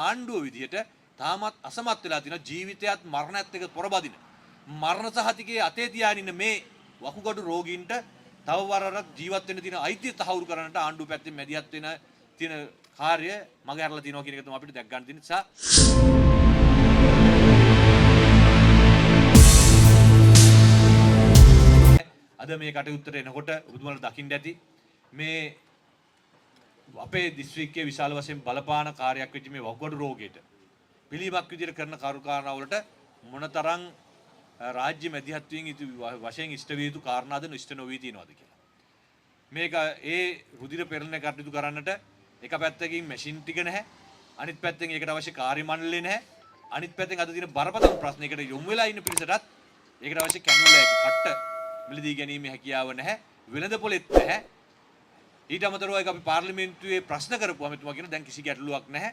ආණ්ඩුව විදියට තාමත් අසමත් වෙලා තියෙන ජීවිතයත් මරණයත් එක්ක පොරබදින මරණ සහතිකයේ අතේ තියාගෙන ඉන්න මේ වකුගඩු රෝගීන්ට තව වරක් ජීවත් වෙන්න තියෙන අයිතිය තහවුරු කරන්නට ආණ්ඩුව පැත්තෙන් මැදිහත් වෙන තියෙන කාර්ය මග හැරලා තියෙනවා කියන එක තමයි අපිට දැක් ගන්න තියෙන නිසා අද මේ කටයුත්තට එනකොට ඔබතුමාලා දකින්න ඇති මේ අපේ දිස්ත්‍රික්කයේ විශාල වශයෙන් බලපාන කාර්යයක් වෙච්ච මේ වකුගඩු රෝගයට පිළිබක් විදිහට කරන කරුකාරණා වලට මොනතරම් රාජ්‍ය මැදිහත් වීම වශයෙන් ඉෂ්ට විය යුතු කාරණාද ඉෂ්ට නොවී තියෙනවද කියලා. මේක ඒ රුධිර පෙරලන කටයුතු කරන්නට එක පැත්තකින් මැෂින් ටික නැහැ. අනිත් පැත්තෙන් ඒකට අවශ්‍ය කාර්ය මණ්ඩලය නැහැ. අනිත් පැත්තෙන් අද තියෙන බරපතල ප්‍රශ්නයකට යොමු වෙලා ඉන්න පිරිසටත් ඒකට අවශ්‍ය කැනුල එක කට්ට මිලදී ගැනීමේ හැකියාව නැහැ. වෙළඳ පොලෙත් නැහැ. ඊට අමතරව ඒක අපි පාර්ලිමේන්තුවේ ප්‍රශ්න කරපුවාම එතුමා කියන දැන් කිසි ගැටලුවක් නැහැ.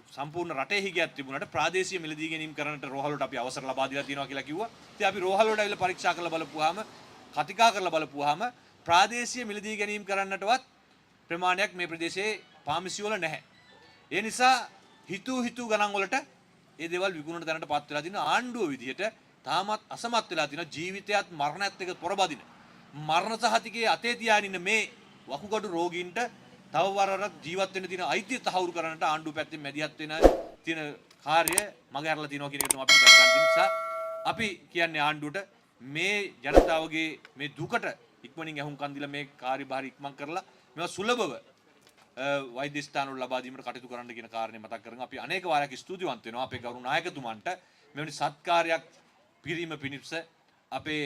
සම්පූර්ණ රටේ හිගයක් තිබුණාට ප්‍රාදේශීය මිලදී ගැනීම කරන්නට රෝහල වලට අපි අවසර ලබා දීලා තියෙනවා කියලා කිව්වා. ඉතින් අපි රෝහල වලට ඇවිල්ලා පරීක්ෂා කරලා බලපුවාම කතිකා කරලා බලපුවාම ප්‍රාදේශීය මිලදී ගැනීම කරන්නටවත් ප්‍රමාණයක් මේ ප්‍රදේශයේ පාමිසි වල නැහැ. ඒ නිසා හිතු ගණන් වලට මේ දේවල් විකුණන තැනට පත් වෙලා තියෙන ආණ්ඩුව විදියට තාමත් අසමත් වෙලා තියෙන ජීවිතයත් මරණයත් එක්ක පොරබදින මරණ සහතිකයේ අතේ තියාගෙන ඉන්න මේ වකුගඩු රෝගීන්ට තව වරක් ජීවත් වෙන්න තියෙන අයිතිය තහවුරු කරන්නට ආණ්ඩුව පැත්තෙන් මැදිහත් වෙන තියෙන කාර්ය මග හැරලා තියෙනවා කියන එක තමයි අපිට දැක් ගන්න නිසා අපි කියන්නේ ආණ්ඩුවට මේ ජනතාවගේ මේ දුකට ඉක්මනින් ඇහුම්කන් දීලා මේ කාර්යභාරය ඉක්මන් කරලා මේවා සුලභව වෛද්‍ය ස්ථාන වල ලබා දීමට කටයුතු කරන්න කියන කාරණේ මතක් කරගෙන අපි අනේක වාරයක් ස්තුතිවන්ත වෙනවා අපේ ගෞරව නායකතුමන්ට මෙවැනි සත්කාරයක් පිරීම පිණිස අපේ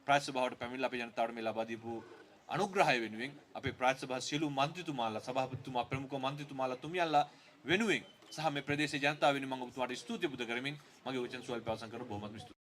ප්‍රාදේශ සභාවට පැමිණලා අපේ ජනතාවට මේ ලබා දීපු අනුග්‍රහය වෙනුවෙන් අපේ ප්‍රාදේශ සභාව සියලු මන්ත්‍රීතුමාලා සභාපතිතුමා ප්‍රමුඛ මන්ත්‍රීතුමාලා තුමියන්ලා වෙනුවෙන් සහ මේ ප්‍රදේශයේ ජනතාව වෙනුවෙන් මම ඔබතුමාට ස්තුති පුද කරමින් මගේ වචන සුවල්ප අවසන් කරන බොහොමත්ම ස්තුතියි